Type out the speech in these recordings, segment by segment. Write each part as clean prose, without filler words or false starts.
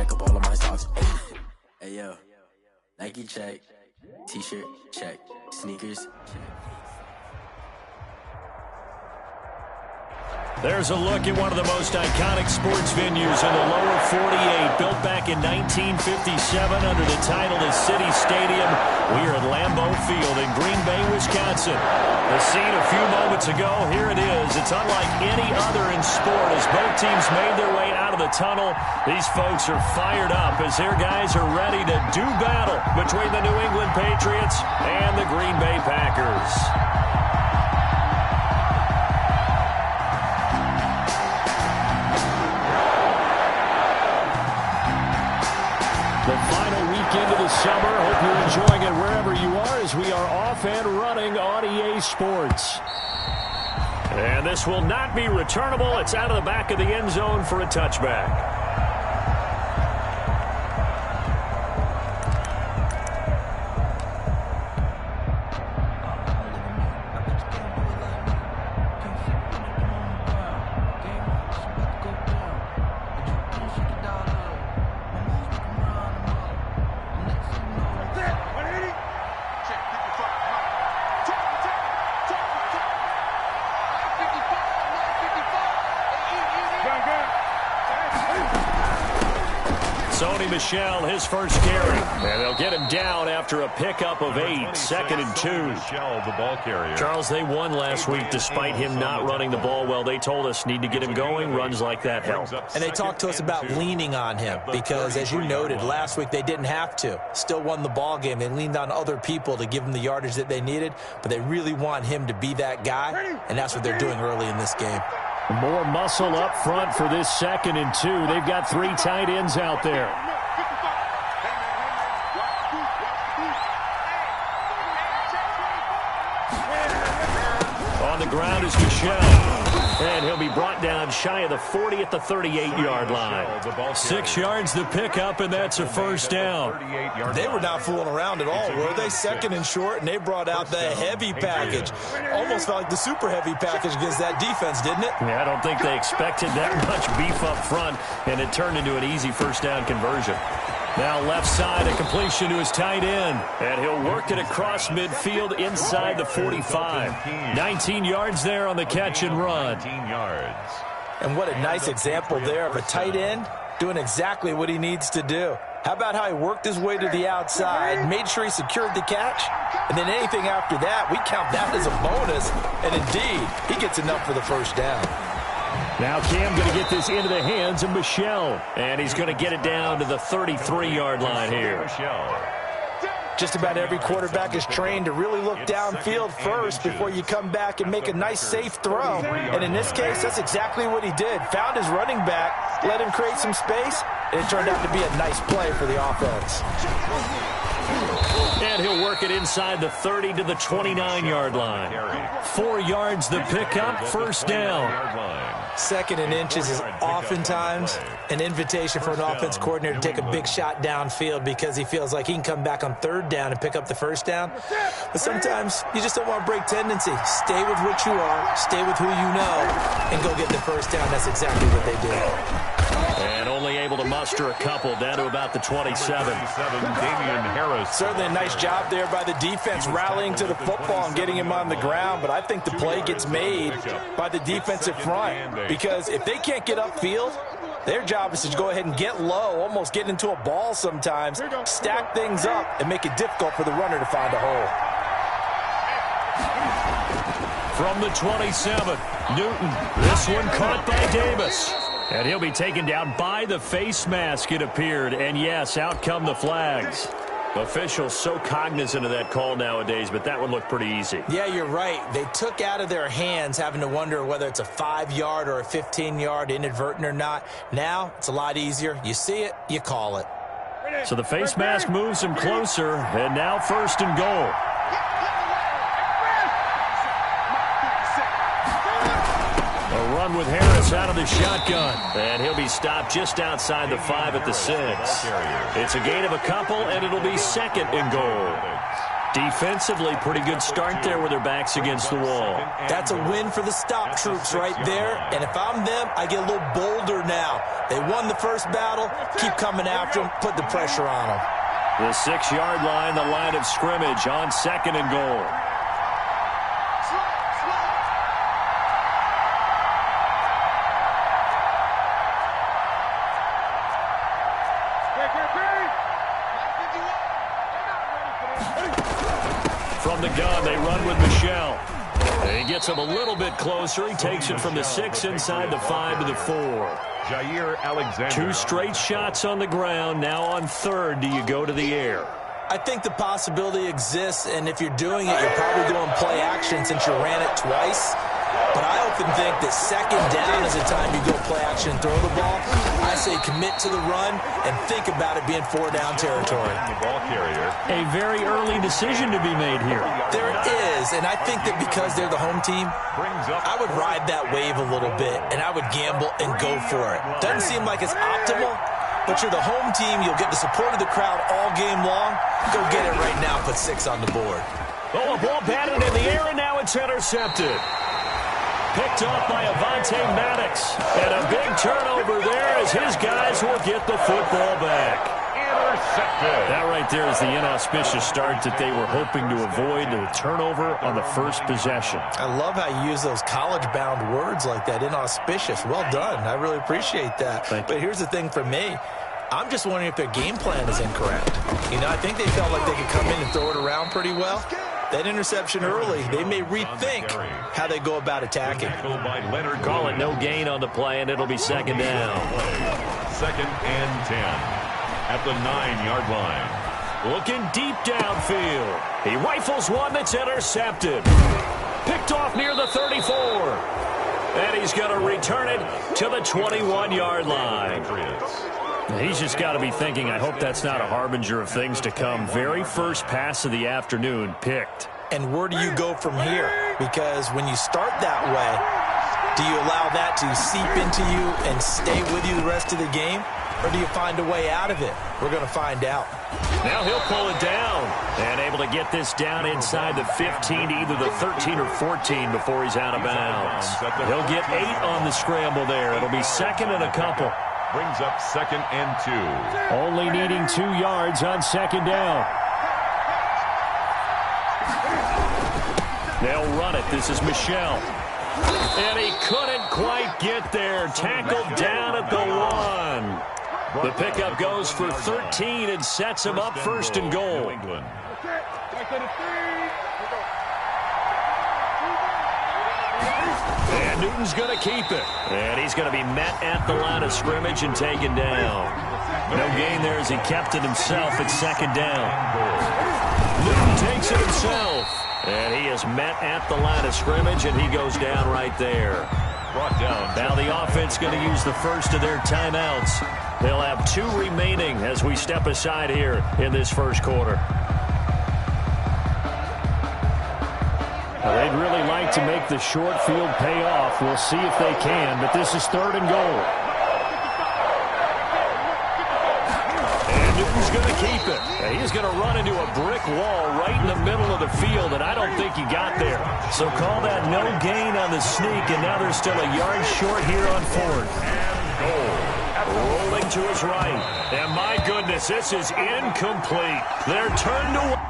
check up all of my stocks. Hey yo, Nike check, t-shirt check, sneakers check. There's a look at one of the most iconic sports venues in the lower 48, built back in 1957 under the title of City Stadium. We are at Lambeau Field in Green Bay, Wisconsin. The scene a few moments ago, here it is. It's unlike any other in sport as both teams made their way out of the tunnel. These folks are fired up as their guys are ready to do battle between the New England Patriots and the Green Bay Packers. The final weekend of the summer. Hope you're enjoying it wherever you are as we are off and running on EA Sports. And this will not be returnable. It's out of the back of the end zone for a touchback. Michelle, his first carry. And they'll get him down after a pickup of 8, 2nd and 2. Michelle, the ball carrier. Charles, they won last week despite him not running the ball well. They told us need to get him going. Runs like that help. And they talked to us about leaning on him because, as you noted, last week they didn't have to. Still won the ball game. They leaned on other people to give them the yardage that they needed, but they really want him to be that guy, and that's what they're doing early in this game. More muscle up front for this 2nd and 2. They've got 3 tight ends out there. On the ground is Michelle. And he'll be brought down shy of the 40 at the 38-yard line. 6 yards the pickup, and that's a first down. They were not fooling around at all, were they? 2nd and short, and they brought out the heavy package. Almost felt like the super heavy package against that defense, didn't it? Yeah, I don't think they expected that much beef up front, and it turned into an easy first down conversion. Now left side, a completion to his tight end. And he'll work it across midfield inside the 45. 19 yards there on the catch and run. 19 yards. And what a nice example there of a tight end doing exactly what he needs to do. How about how he worked his way to the outside, made sure he secured the catch, and then anything after that, we count that as a bonus. And indeed, he gets enough for the first down. Now Cam going to get this into the hands of Michelle. And he's going to get it down to the 33-yard line here. Just about every quarterback is trained to really look downfield first before you come back and make a nice, safe throw. And in this case, that's exactly what he did. Found his running back, let him create some space, and it turned out to be a nice play for the offense. And he'll work it inside the 30 to the 29-yard line. 4 yards the pickup, first down. 2nd and inches is oftentimes an invitation for an offense coordinator to take a big shot downfield because he feels like he can come back on 3rd down and pick up the first down. But sometimes you just don't want to break tendency. Stay with what you are, stay with who you know, and go get the first down. That's exactly what they did. And only able to muster a couple down to about the 27. Damian Harris. Certainly a nice job there by the defense rallying to the football and getting him on the ground, but I think the play gets made by the defensive front because if they can't get upfield, their job is to go ahead and get low, almost get into a ball sometimes, stack things up, and make it difficult for the runner to find a hole. From the 27, Newton. This one caught by Davis. And he'll be taken down by the face mask, it appeared. And, yes, out come the flags. Officials so cognizant of that call nowadays, but that one looked pretty easy. Yeah, you're right. They took out of their hands having to wonder whether it's a 5-yard or a 15-yard inadvertent or not. Now it's a lot easier. You see it, you call it. So the face mask moves him closer, and now 1st and goal. A run with Harris out of the shotgun. And he'll be stopped just outside the 5 at the 6. It's a gain of a couple, and it'll be 2nd and goal. Defensively, pretty good start there with their backs against the wall. That's a win for the stop troops right there. And if I'm them, I get a little bolder now. They won the first battle. Keep coming after them. Put the pressure on them. The 6-yard line, the line of scrimmage on 2nd and goal. From the gun, they run with Michelle. He gets him a little bit closer. He takes it from the 6 inside the 5 to the 4. Jair Alexander. 2 straight shots on the ground. Now on 3rd, do you go to the air? I think the possibility exists, and if you're doing it, you're probably going play action since you ran it twice. But I often think that 2nd down is the time you go play action and throw the ball. I say commit to the run and think about it being 4-down territory. The ball carrier. A very early decision to be made here. There is, and I think that because they're the home team, I would ride that wave a little bit, and I would gamble and go for it. Doesn't seem like it's optimal, but you're the home team. You'll get the support of the crowd all game long. Go get it right now. Put 6 on the board. Oh, a ball batted in the air, and now it's intercepted. Picked off by Avonte Maddox. And a big turnover there as his guys will get the football back. Intercepted. That right there is the inauspicious start that they were hoping to avoid, the turnover on the first possession. I love how you use those college-bound words like that, inauspicious. Well done. I really appreciate that. But here's the thing for me. I'm just wondering if their game plan is incorrect. You know, I think they felt like they could come in and throw it around pretty well. That interception early, they may rethink how they go about attacking. Call it no gain on the play, and it'll be 2nd down. 2nd and 10 at the 9-yard line. Looking deep downfield. He rifles one that's intercepted. Picked off near the 34. And he's going to return it to the 21-yard line. He's just got to be thinking, I hope that's not a harbinger of things to come. Very first pass of the afternoon picked. And where do you go from here? Because when you start that way, do you allow that to seep into you and stay with you the rest of the game? Or do you find a way out of it? We're going to find out. Now he'll pull it down. And able to get this down inside the 15 to either the 13 or 14 before he's out of bounds. He'll get 8 on the scramble there. It'll be 2nd and a couple. Brings up 2nd and 2. Only needing 2 yards on 2nd down. They'll run it. This is Michelle. And he couldn't quite get there. Tackled down at the 1. The pickup goes for 13 and sets him up 1st and goal. And Newton's going to keep it. And he's going to be met at the line of scrimmage and taken down. No gain there as he kept it himself at 2nd down. Newton takes it himself. And he is met at the line of scrimmage, and he goes down right there. Brought down. Now the offense going to use the first of their timeouts. They'll have 2 remaining as we step aside here in this first quarter. Well, they'd really like to make the short field pay off. We'll see if they can, but this is 3rd and goal. And Newton's going to keep it. And he's going to run into a brick wall right in the middle of the field, and I don't think he got there. So call that no gain on the sneak, and now they're still a yard short here on 4th. And goal. Rolling to his right. And my goodness, this is incomplete. They're turned away.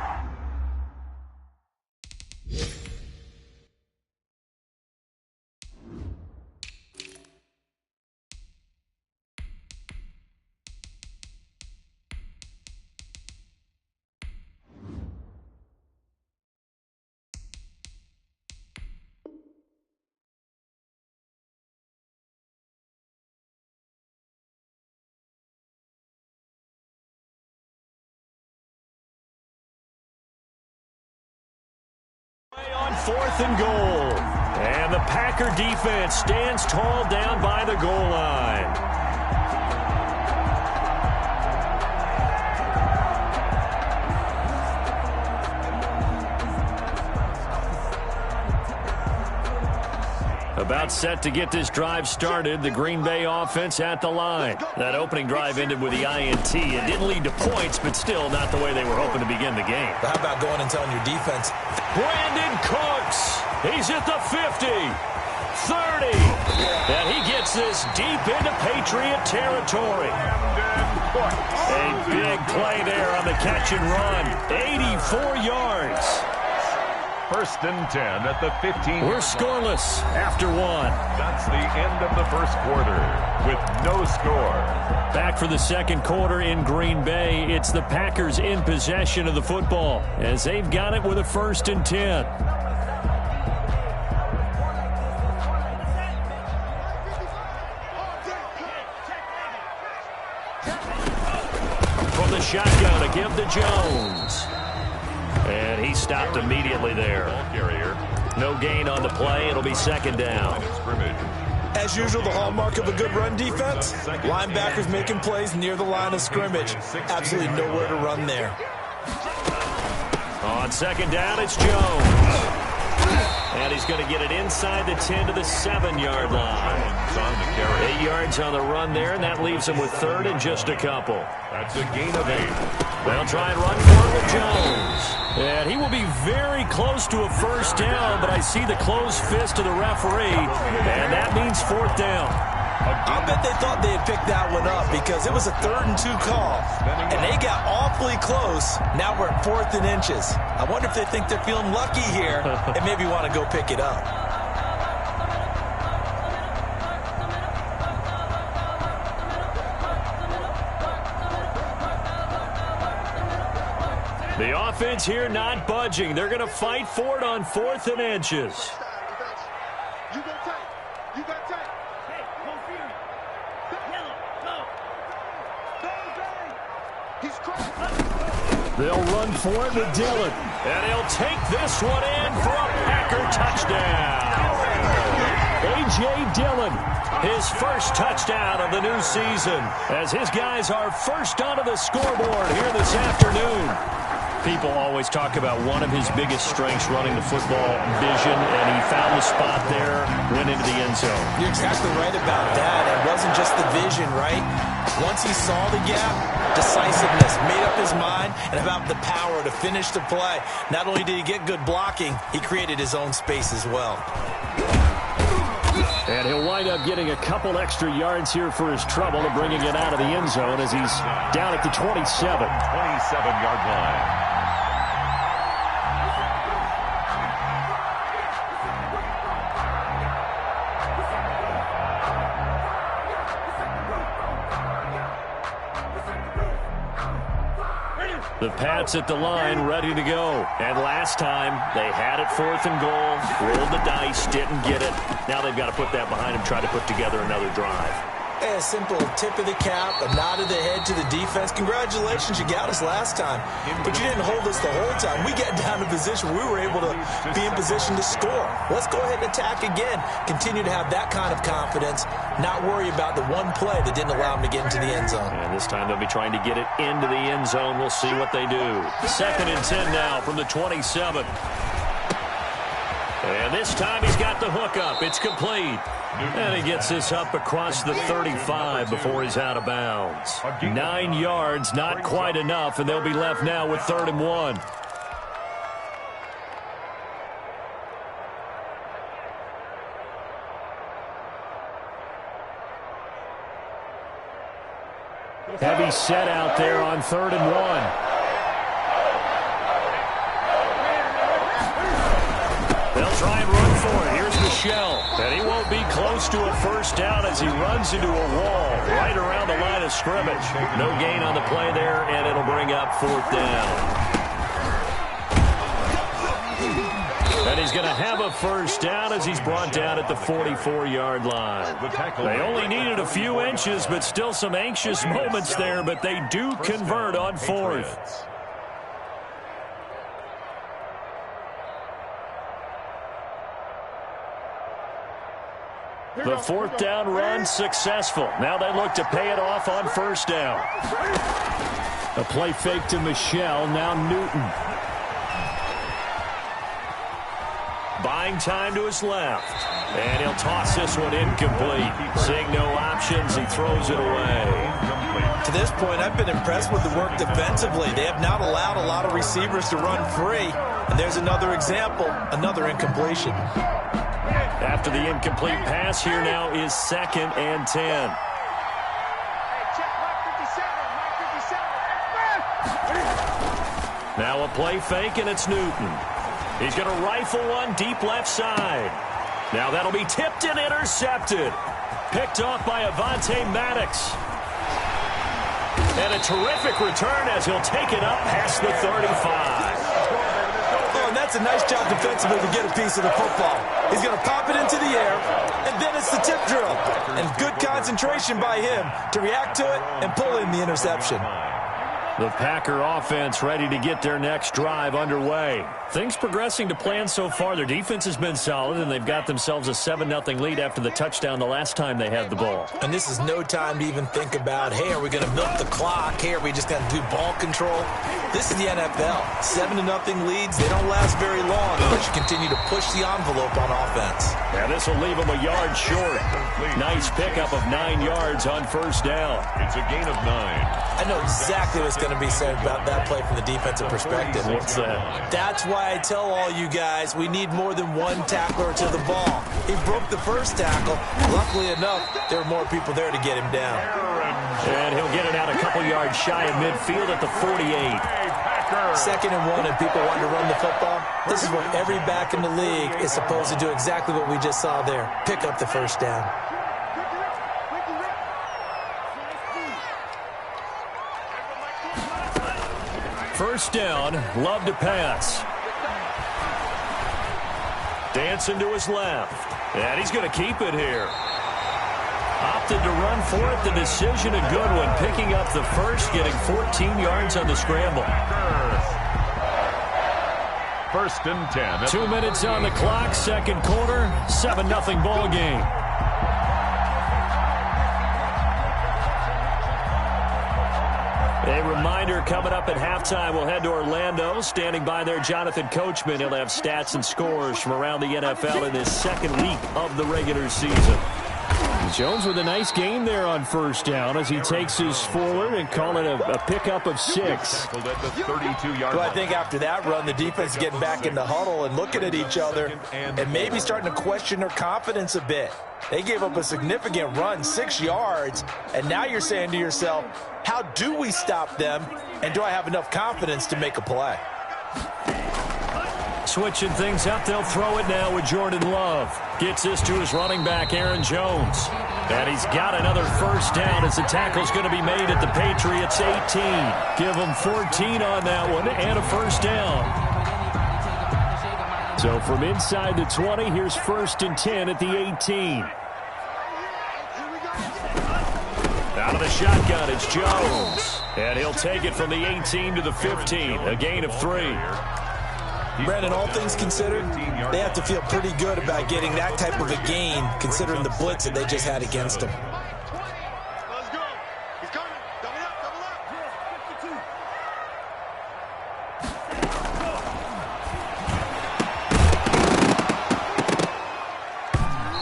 On 4th and goal. And the Packer defense stands tall down by the goal line. About set to get this drive started. The Green Bay offense at the line. That opening drive ended with the INT. It didn't lead to points, but still not the way they were hoping to begin the game. But how about going and telling your defense? Brandon Cooks. He's at the 50. 30. And he gets this deep into Patriot territory. A big play there on the catch and run. 84 yards. First and 10 at the 15. We're scoreless after one. That's the end of the first quarter with no score. Back for the second quarter in Green Bay. It's the Packers in possession of the football as they've got it with a 1st and 10. From the shotgun, a give to Jones. And he stopped immediately there. No gain on the play. It'll be 2nd down. As usual, the hallmark of a good run defense, linebackers making plays near the line of scrimmage. Absolutely nowhere to run there. On 2nd down, it's Jones. And he's going to get it inside the 10 to the 7-yard line. 8 yards on the run there, and that leaves him with 3rd and just a couple. That's a gain of 8. They'll try and run for it with Jones. And he will be very close to a 1st down, but I see the closed fist of the referee, and that means 4th down. I bet they thought they had picked that one up because it was a 3rd and 2 call, and they got awfully close. Now we're at 4th and inches. I wonder if they think they're feeling lucky here and maybe want to go pick it up. The offense here not budging. They're going to fight for it on 4th and inches. They'll run for it with Dillon. And he'll take this one in for a Packer touchdown. A.J. Dillon, his first touchdown of the new season, as his guys are first onto the scoreboard here this afternoon. People always talk about one of his biggest strengths running the football, vision, and he found the spot there, went into the end zone. You're exactly right about that. It wasn't just the vision, right? Once he saw the gap, decisiveness, made up his mind, and about the power to finish the play. Not only did he get good blocking, he created his own space as well. And he'll wind up getting a couple extra yards here for his trouble of bringing it out of the end zone as he's down at the 27. 27-yard line. The Pats at the line, ready to go. And last time, they had it 4th and goal, rolled the dice, didn't get it. Now they've got to put that behind them, try to put together another drive. A simple tip of the cap, a nod of the head to the defense. Congratulations, you got us last time. But you didn't hold us the whole time. We got down in position. We were able to be in position to score. Let's go ahead and attack again. Continue to have that kind of confidence. Not worry about the one play that didn't allow them to get into the end zone. And this time they'll be trying to get it into the end zone. We'll see what they do. 2nd and 10 now from the 27. And this time he's got the hook up. It's complete. And he gets this up across the 35 before he's out of bounds. 9 yards, not quite enough, and they'll be left now with 3rd and 1. Heavy set out there on 3rd and 1. They'll try and run for it. Here's Michelle. And he won't be close to a 1st down as he runs into a wall right around the line of scrimmage. No gain on the play there, and it'll bring up 4th down. And he's going to have a 1st down as he's brought down at the 44-yard line. They only needed a few inches, but still some anxious moments there, but they do convert on 4th. The 4th down run successful. Now they look to pay it off on 1st down. A play fake to Michelle. Now Newton. buying time to his left. And he'll toss this one incomplete. Seeing no options, he throws it away. To this point, I've been impressed with the work defensively. They have not allowed a lot of receivers to run free. And there's another example, another incompletion. After the incomplete pass, here now is 2nd and 10. Now a play fake, and it's Newton. He's going to rifle one deep left side. Now that'll be tipped and intercepted. Picked off by Avonte Maddox. And a terrific return as he'll take it up past the 35. Oh, and that's a nice job defensively to get a piece of the football. He's going to pop it into the air, and then it's the tip drill. And good concentration by him to react to it and pull in the interception. The Packer offense ready to get their next drive underway. Things progressing to plan so far. Their defense has been solid, and they've got themselves a 7-0 lead after the touchdown the last time they had the ball. And this is no time to even think about, hey, are we going to milk the clock? Hey, are we just going to do ball control? This is the NFL. 7-0 leads, they don't last very long unless you continue to push the envelope on offense. Yeah, this will leave them a yard short. Nice pickup of 9 yards on first down. It's a gain of 9. I know exactly what's going to be said about that play from the defensive perspective. What's that? That's why I tell all you guys we need more than one tackler to the ball. He broke the first tackle. Luckily enough, there were more people there to get him down. And he'll get it out a couple yards shy of midfield at the 48. 2nd and 1, and people want to run the football. This is where every back in the league is supposed to do exactly what we just saw there. Pick up the first down. First down, Love to pass. Dancing to his left. And he's going to keep it here. Opted to run for it. The decision a good one. Picking up the first, getting 14 yards on the scramble. 1st and 10. 2 minutes on the clock, second quarter, 7-0 ball game. A reminder coming up at halftime, we'll head to Orlando. Standing by there, Jonathan Coachman. He'll have stats and scores from around the NFL in his 2nd week of the regular season. Jones with a nice gain there on first down as he takes his forward and call it a pickup of 6. Well, I think after that run, the defense is getting back in the huddle and looking at each other and maybe starting to question their confidence a bit. They gave up a significant run, 6 yards, and now you're saying to yourself, how do we stop them, and do I have enough confidence to make a play? Switching things up, they'll throw it now with Jordan Love. Gets this to his running back, Aaron Jones. And he's got another first down as the tackle's going to be made at the Patriots 18. Give them 14 on that one and a first down. So from inside the 20, here's 1st and 10 at the 18. Out of the shotgun, it's Jones. And he'll take it from the 18 to the 15, a gain of 3. Brandon, all things considered, they have to feel pretty good about getting that type of a gain considering the blitz that they just had against them. Let's go. He's coming. Double up, double up.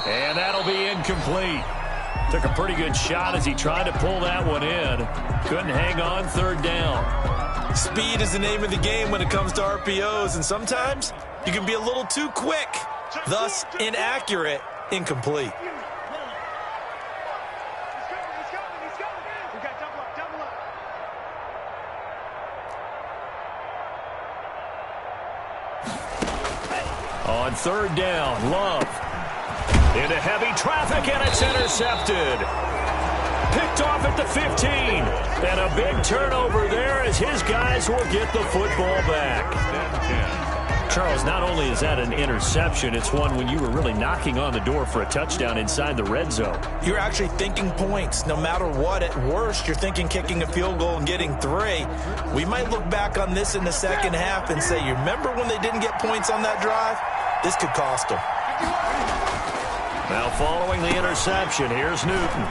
And that'll be incomplete. Took a pretty good shot as he tried to pull that one in. Couldn't hang on, 3rd down. Speed is the name of the game when it comes to RPOs, and sometimes you can be a little too quick, thus inaccurate, incomplete. He's coming. We got double up. On 3rd down, Love. Into heavy traffic, and it's intercepted. Picked off at the 15. And a big turnover there as his guys will get the football back. Charles, not only is that an interception, it's one when you were really knocking on the door for a touchdown inside the red zone. You're actually thinking points. No matter what, at worst, you're thinking kicking a field goal and getting 3. We might look back on this in the second half and say, you remember when they didn't get points on that drive? This could cost them. Now following the interception, here's Newton.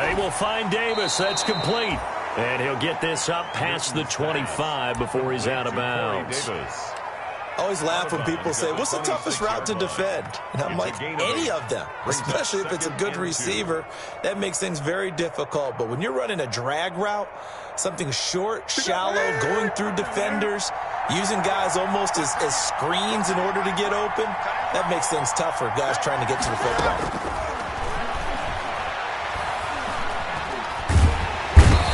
He will find Davis. That's complete. And he'll get this up past the 25 before he's out of bounds. I always laugh when people say, what's the toughest route to defend? And I'm like, any of them, especially if it's a good receiver. That makes things very difficult. But when you're running a drag route, something short, shallow, going through defenders, using guys almost as screens in order to get open, that makes things tough for guys trying to get to the football.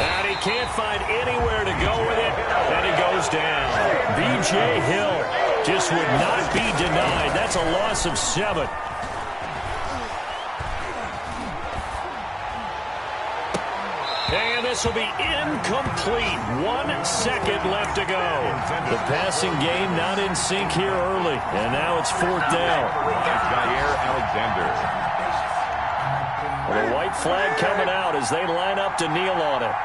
And he can't find anywhere to go with it, and he goes down. B.J. Hill just would not be denied. That's a loss of 7. And this will be incomplete. 1 second left to go. The passing game not in sync here early, and now it's 4th down. Jair Alexander. Well, the white flag coming out as they line up to kneel on it.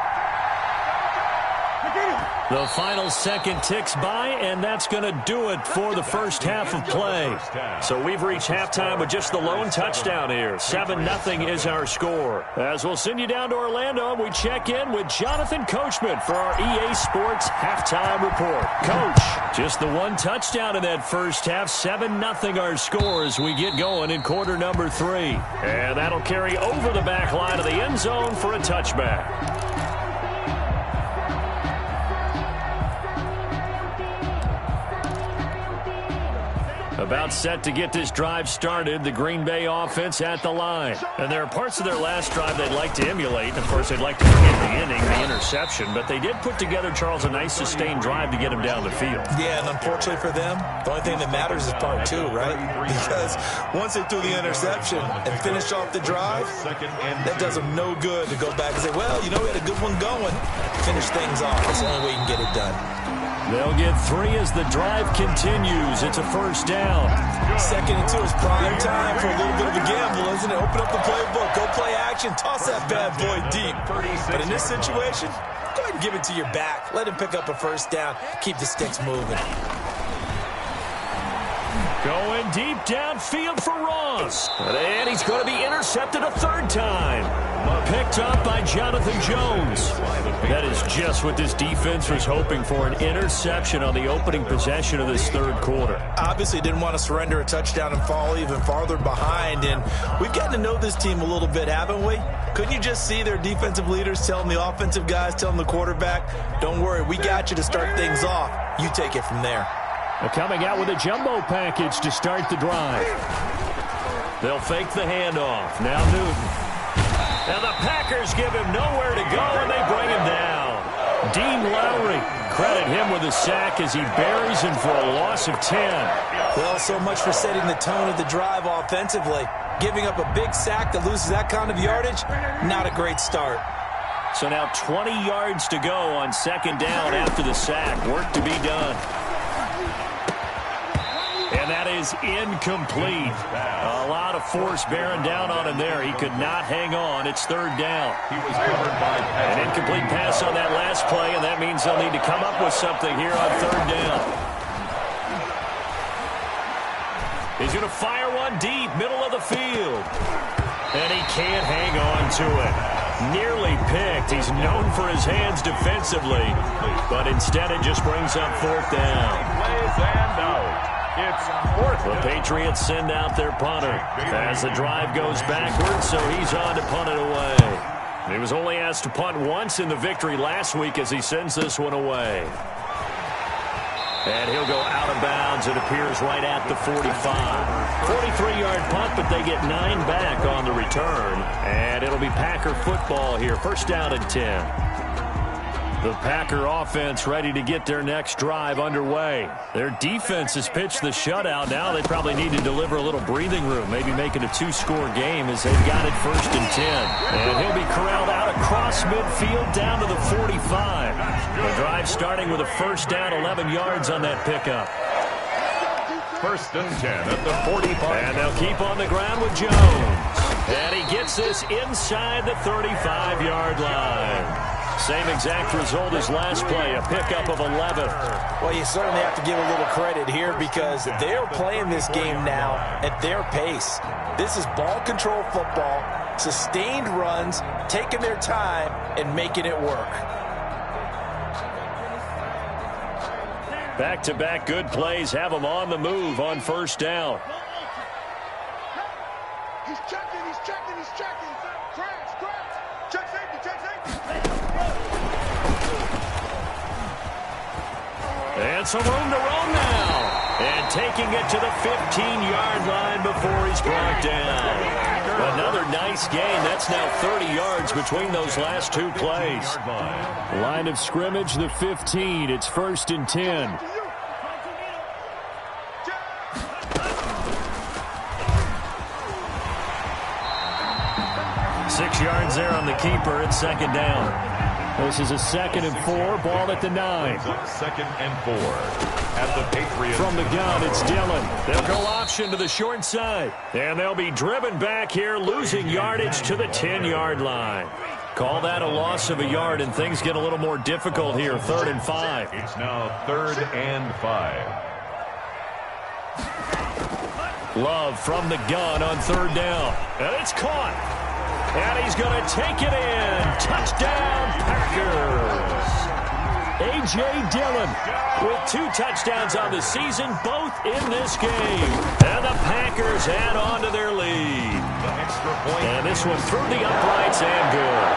The final second ticks by, and that's going to do it for the first half of play. So we've reached halftime with just the lone touchdown here. 7-0 is our score. As we'll send you down to Orlando, we check in with Jonathan Coachman for our EA Sports Halftime Report. Coach, just the 1 touchdown in that first half. 7-0 our score as we get going in quarter number 3. And that'll carry over the back line of the end zone for a touchback. About set to get this drive started, the Green Bay offense at the line. And there are parts of their last drive they'd like to emulate. And of course, they'd like to forget the inning, the interception. But they did put together, Charles, a nice sustained drive to get him down the field. Yeah, and unfortunately for them, the only thing that matters is part 2, right? Because once they threw the interception and finished off the drive, that does them no good to go back and say, well, you know, we had a good one going. Finish things off. That's the only way you can get it done. They'll get 3 as the drive continues. It's a first down. 2nd and 2 is prime time for a little bit of a gamble, isn't it? Open up the playbook, go play action, toss that bad boy deep. But in this situation, go ahead and give it to your back. Let him pick up a first down. Keep the sticks moving. Going deep downfield for Ross. And he's going to be intercepted a 3rd time. Picked up by Jonathan Jones. That is just what this defense was hoping for, an interception on the opening possession of this 3rd quarter. Obviously didn't want to surrender a touchdown and fall even farther behind. And we've gotten to know this team a little bit, haven't we? Couldn't you just see their defensive leaders telling the offensive guys, telling the quarterback, don't worry, we got you to start things off. You take it from there. They're coming out with a jumbo package to start the drive. They'll fake the handoff. Now Newton. And the Packers give him nowhere to go, and they bring him down. Dean Lowry, credit him with a sack as he buries him for a loss of 10. Well, so much for setting the tone of the drive offensively. Giving up a big sack that loses that kind of yardage, not a great start. So now 20 yards to go on 2nd down after the sack. Work to be done. And that is incomplete. A lot of force bearing down on him there. He could not hang on. It's 3rd down. He was covered by an incomplete pass on that last play, and that means they'll need to come up with something here on 3rd down. He's going to fire one deep, middle of the field. And he can't hang on to it. Nearly picked. He's known for his hands defensively, but instead it just brings up 4th down. plays and out. It's 4th. The Patriots send out their punter as the drive goes backwards, so he's on to punt it away. He was only asked to punt once in the victory last week as he sends this one away. And he'll go out of bounds. It appears right at the 45. 43-yard punt, but they get 9 back on the return. And it'll be Packer football here. 1st down and 10. The Packer offense ready to get their next drive underway. Their defense has pitched the shutout. Now they probably need to deliver a little breathing room, maybe make it a 2-score game as they've got it 1st and 10. And he'll be corralled out across midfield down to the 45. The drive starting with a 1st down, 11 yards on that pickup. 1st and 10 at the 45. And they'll keep on the ground with Jones. And he gets this inside the 35-yard line. Same exact result as last play, a pickup of 11. Well, you certainly have to give a little credit here because they're playing this game now at their pace. This is ball control football, sustained runs, taking their time, and making it work. Back-to-back good plays have them on the move on first down. He's checking. Crash. Check safety. And some room to roam now. And taking it to the 15-yard line before he's brought down. Another nice gain. That's now 30 yards between those last two plays. Line of scrimmage, the 15. It's 1st and 10. Six yards there on the keeper at second down. This is a 2nd and 4, ball at the 9. 2nd and 4 at the Patriots. From the gun, it's Dillon. They'll go option to the short side. And they'll be driven back here, losing yardage to the 10-yard line. Call that a loss of a yard, and things get a little more difficult here, 3rd and 5. It's now 3rd and 5. Love from the gun on 3rd down. And it's caught. And he's going to take it in. Touchdown, Packers. A.J. Dillon with 2 touchdowns on the season, both in this game. And the Packers add on to their lead. The extra point. And this one through the uprights and good.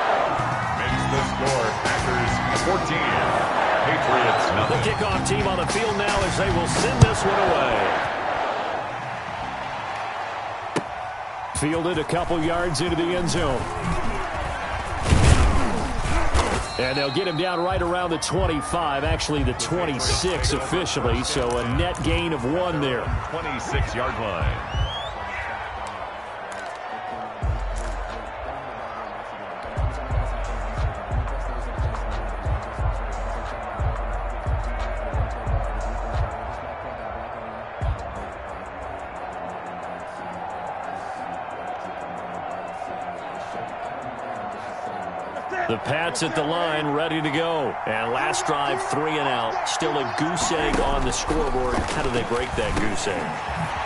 Makes the score Packers 14. Patriots The nothing. kickoff team on the field now as they will send this one away. Fielded a couple yards into the end zone. And they'll get him down right around the 25, actually the 26 officially, so a net gain of 1 there. 26-yard line. The Pats at the line, ready to go. And last drive, 3 and out. Still a goose egg on the scoreboard. How do they break that goose egg?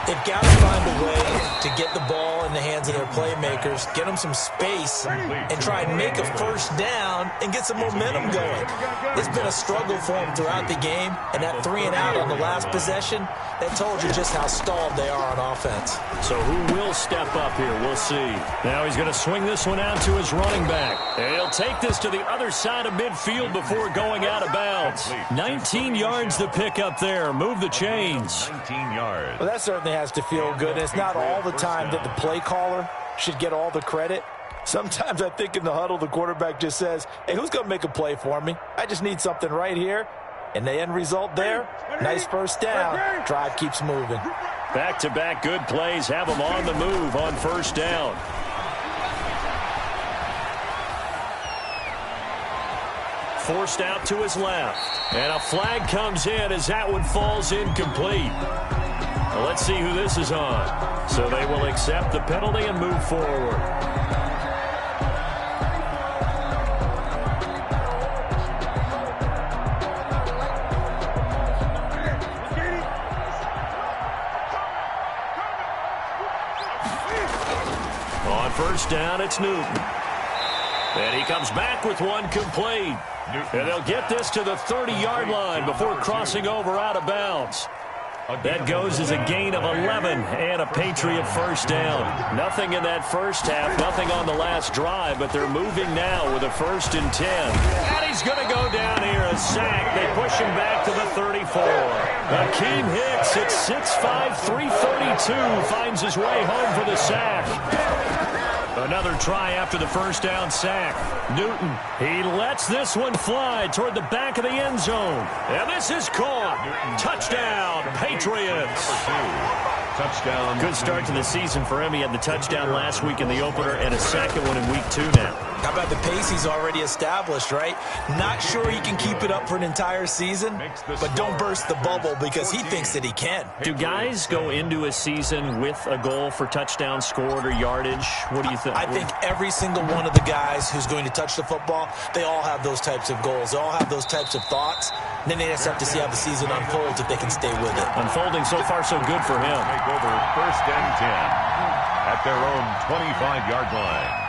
They've got to find a way to get the ball in the hands of their playmakers, get them some space, and try and make a first down and get some momentum going. It's been a struggle for them throughout the game, and that 3 and out on the last possession, that told you just how stalled they are on offense. So who will step up here? We'll see. Now he's going to swing this one out to his running back. And he'll take this to the other side of midfield before going out of bounds. 19 yards to pick up there. Move the chains. 19 yards. Well, that certainly has to feel good. It's not all the time that the play caller should get all the credit. Sometimes I think in the huddle, the quarterback just says, hey, who's going to make a play for me? I just need something right here. And the end result there, nice first down. Drive keeps moving. Back-to-back good plays have them on the move on first down. Forced out to his left. And a flag comes in as that one falls incomplete. Well, let's see who this is on. So they will accept the penalty and move forward. On first down, it's Newton. And he comes back with one complete. And they'll get this to the 30-yard line before crossing over out of bounds. That goes as a gain of 11 and a Patriot first down. Nothing in that first half, nothing on the last drive, but they're moving now with a 1st and 10. And he's going to go down here, a sack. They push him back to the 34. Akeem Hicks at 6'5", 332 finds his way home for the sack. Another try after the first down sack. Newton, he lets this one fly toward the back of the end zone. And this is caught. Touchdown, Patriots. Touchdown. Good start to the season for him. He had the touchdown last week in the opener and a second one in week 2 now. How about the pace he's already established, right? Not sure he can keep it up for an entire season, but don't burst the bubble because he thinks that he can. Do guys go into a season with a goal for touchdown scored or yardage? What do you think? I think every single one of the guys who's going to touch the football, they all have those types of goals. They all have those types of thoughts. And then they just have to see how the season unfolds if they can stay with it. Unfolding so far so good for him. Take over 1st and 10 at their own 25-yard line.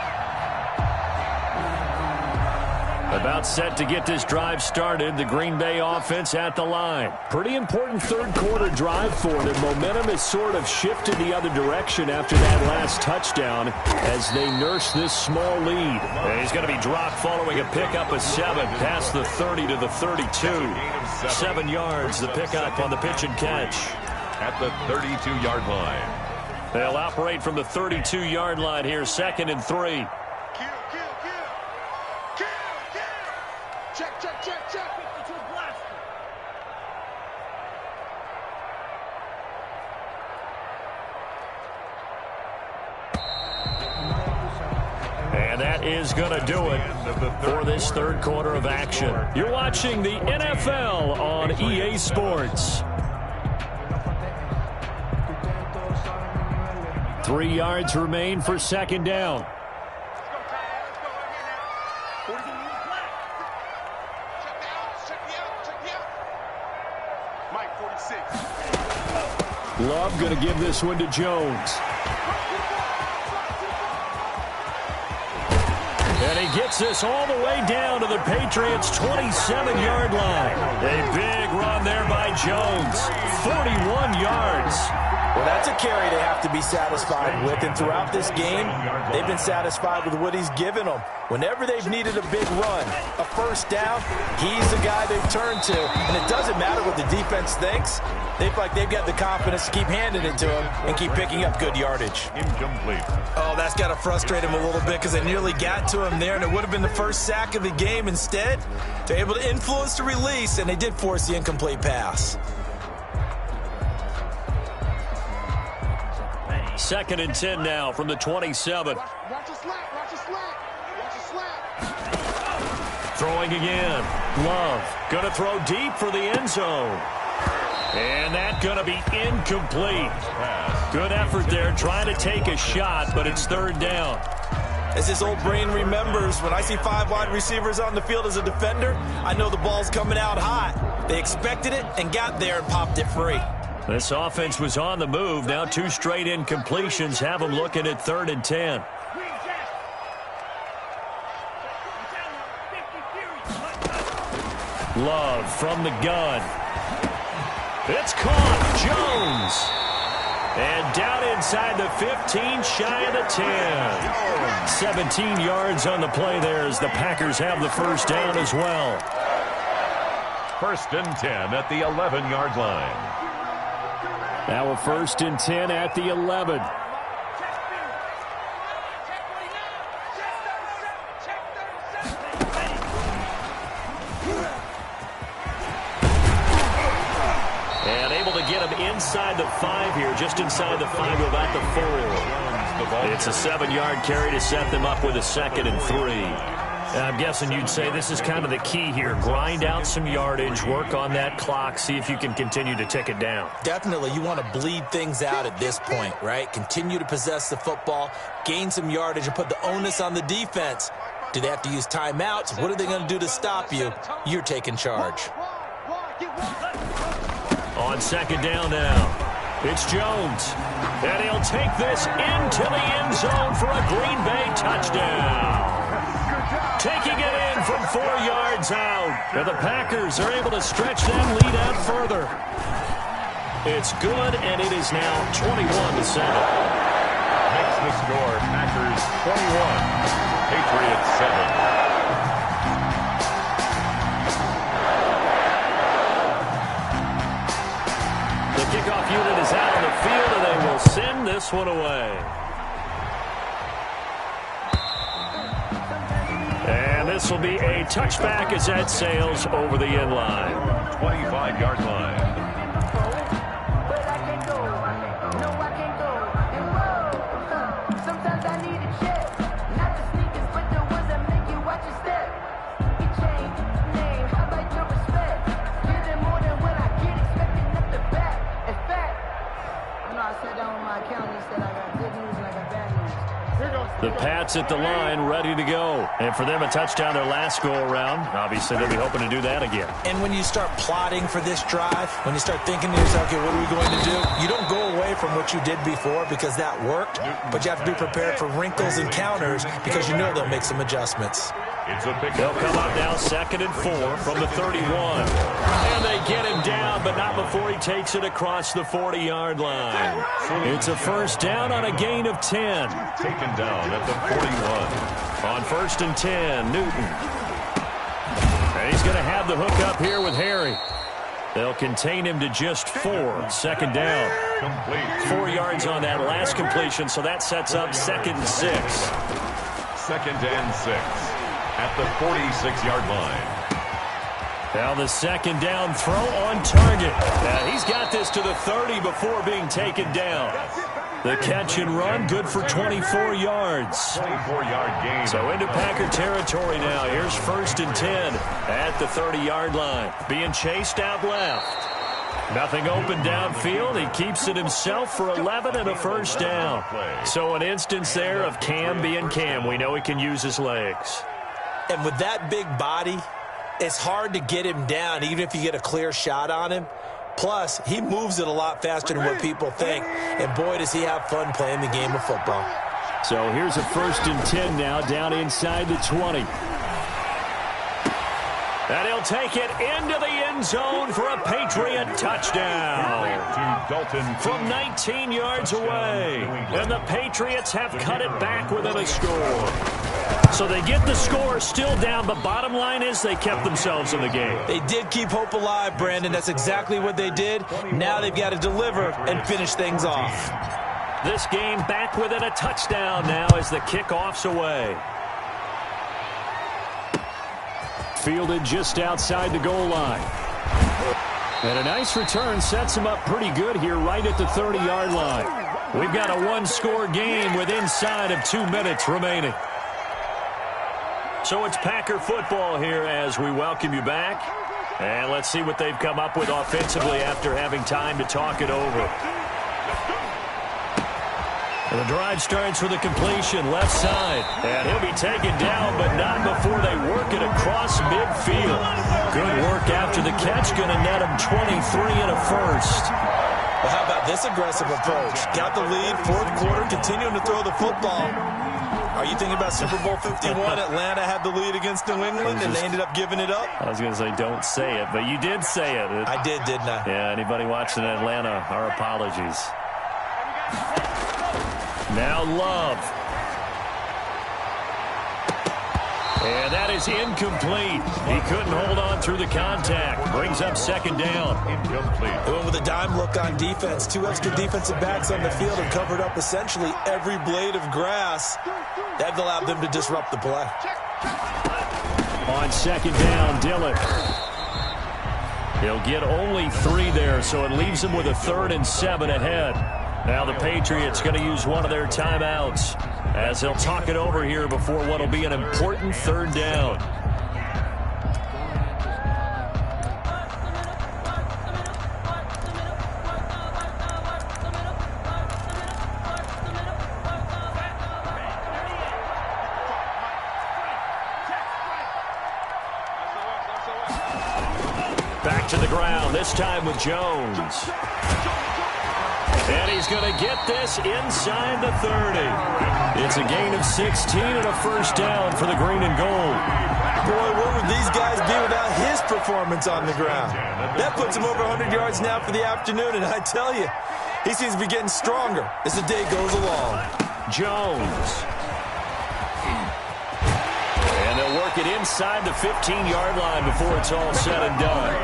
About set to get this drive started. The Green Bay offense at the line. Pretty important third-quarter drive for them. Momentum has sort of shifted the other direction after that last touchdown as they nurse this small lead. And he's going to be dropped following a pickup of 7 past the 30 to the 32. 7 yards, the pickup on the pitch and catch. At the 32-yard line. They'll operate from the 32-yard line here, 2nd and 3. Check. And that is going to do it for this third quarter of action. You're watching the NFL on EA Sports. 3 yards remain for 2nd down. Love going to give this one to Jones. And he gets this all the way down to the Patriots' 27-yard line. A big run there by Jones. 41 yards. Well, that's a carry they have to be satisfied with, and throughout this game, they've been satisfied with what he's given them. Whenever they've needed a big run, a first down, he's the guy they've turned to, and it doesn't matter what the defense thinks. They feel like they've got the confidence to keep handing it to him and keep picking up good yardage. Incomplete. Oh, that's got to frustrate him a little bit because they nearly got to him there, and it would have been the first sack of the game. Instead, they're able to influence the release, and they did force the incomplete pass. 2nd and 10 now from the 27. Watch the slap. Throwing again. Love going to throw deep for the end zone. And that's going to be incomplete. Good effort there trying to take a shot, but it's 3rd down. As his old brain remembers, when I see 5 wide receivers on the field as a defender, I know the ball's coming out hot. They expected it and got there and popped it free. This offense was on the move. Now 2 straight incompletions have them looking at 3rd and 10. Love from the gun. It's caught. Jones. And down inside the 15, shy of the 10. 17 yards on the play there as the Packers have the first down as well. 1st and 10 at the 11-yard line. Now a 1st and 10 at the 11. And able to get him inside the 5 here, just inside the 5 to about the 4. It's a 7-yard carry to set them up with a 2nd and 3. I'm guessing you'd say this is kind of the key here. Grind out some yardage, work on that clock, see if you can continue to tick it down. Definitely, you want to bleed things out at this point, right? Continue to possess the football, gain some yardage, and put the onus on the defense. Do they have to use timeouts? What are they going to do to stop you? You're taking charge. On 2nd down now, it's Jones. And he'll take this into the end zone for a Green Bay touchdown. Taking it in from 4 yards out. And the Packers are able to stretch that lead out further. It's good, and it is now 21-7. Makes the score Packers 21, Patriots 7. The kickoff unit is out on the field, and they will send this one away. And this will be a touchback as that sails over the end line. 25-yard line. The Pats at the line, ready to go. And for them, a touchdown their last go-around. Obviously, they'll be hoping to do that again. And when you start plotting for this drive, when you start thinking to yourself, okay, what are we going to do? You don't go away from what you did before because that worked, but you have to be prepared for wrinkles and counters because you know they'll make some adjustments. They'll come up now 2nd and 4 from the 31. And they get him down, but not before he takes it across the 40-yard line. It's a first down on a gain of 10. Taken down at the 41. On 1st and 10, Newton. And he's going to have the hook up here with Harry. They'll contain him to just 4. 2nd down. 4 yards on that last completion, so that sets up 2nd and 6. 2nd and 6. At the 46-yard line. Now the 2nd down throw on target. Now he's got this to the 30 before being taken down. The catch and run, good for 24 yards. 24-yard gain. So into Packer territory now. Here's 1st and 10 at the 30-yard line. Being chased out left. Nothing open downfield. He keeps it himself for 11 and a first down. So an instance there of Cam being Cam. We know he can use his legs. And with that big body, it's hard to get him down, even if you get a clear shot on him. Plus, he moves it a lot faster than what people think. And boy, does he have fun playing the game of football. So here's a 1st and 10 now, down inside the 20. And he'll take it into the end zone for a Patriot touchdown. From 19 yards away. And the Patriots have cut it back within a score. So they get the score, still down, but bottom line is they kept themselves in the game. They did keep hope alive, Brandon. That's exactly what they did. Now they've got to deliver and finish things off. This game back within a touchdown now as the kickoff's away. Fielded just outside the goal line. And a nice return sets him up pretty good here right at the 30-yard line. We've got a one-score game with inside of 2 minutes remaining. So it's Packer football here as we welcome you back. And let's see what they've come up with offensively after having time to talk it over. And the drive starts with a completion left side. And he'll be taken down, but not before they work it across midfield. Good work after the catch. Going to net him 23 and a first. Well, how about this aggressive approach? Got the lead, 4th quarter, continuing to throw the football. Are you thinking about Super Bowl 51? Atlanta had the lead against New England, and they ended up giving it up? I was going to say don't say it, but you did say it. I did, didn't I? Yeah, anybody watching Atlanta, our apologies. Now Love. And that is incomplete. He couldn't hold on through the contact. Brings up 2nd down. Incomplete. They went with a dime look on defense. 2 extra defensive backs on the field and covered up essentially every blade of grass. That allowed them to disrupt the play. On 2nd down, Dillon. He'll get only 3 there, so it leaves him with a 3rd and 7 ahead. Now the Patriots going to use one of their timeouts as they'll talk it over here before what will be an important 3rd down. Back to the ground, this time with Jones. And he's going to get this inside the 30. It's a gain of 16 and a first down for the green and gold. Boy, where would these guys be without his performance on the ground? That puts him over 100 yards now for the afternoon, and I tell you, he seems to be getting stronger as the day goes along. Jones. And they'll work it inside the 15-yard line before it's all said and done.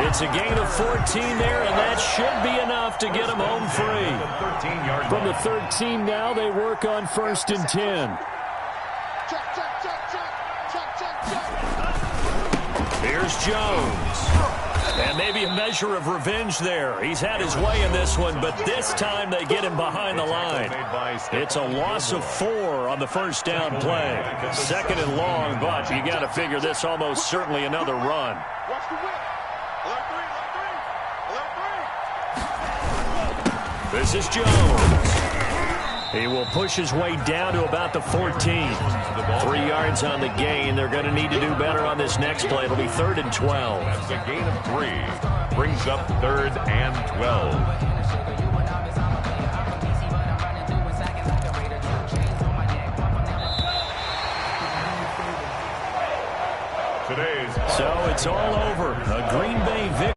It's a gain of 14 there, and that should be enough to get them home free. From the 13 now, they work on 1st and 10. Here's Jones. And maybe a measure of revenge there. He's had his way in this one, but this time they get him behind the line. It's a loss of 4 on the first down play. 2nd and long, but you got to figure this almost certainly another run. This is Jones. He will push his way down to about the 14. 3 yards on the gain. They're going to need to do better on this next play. It'll be 3rd and 12. That's a gain of 3. Brings up 3rd and 12. So it's all over. A Green Bay victory.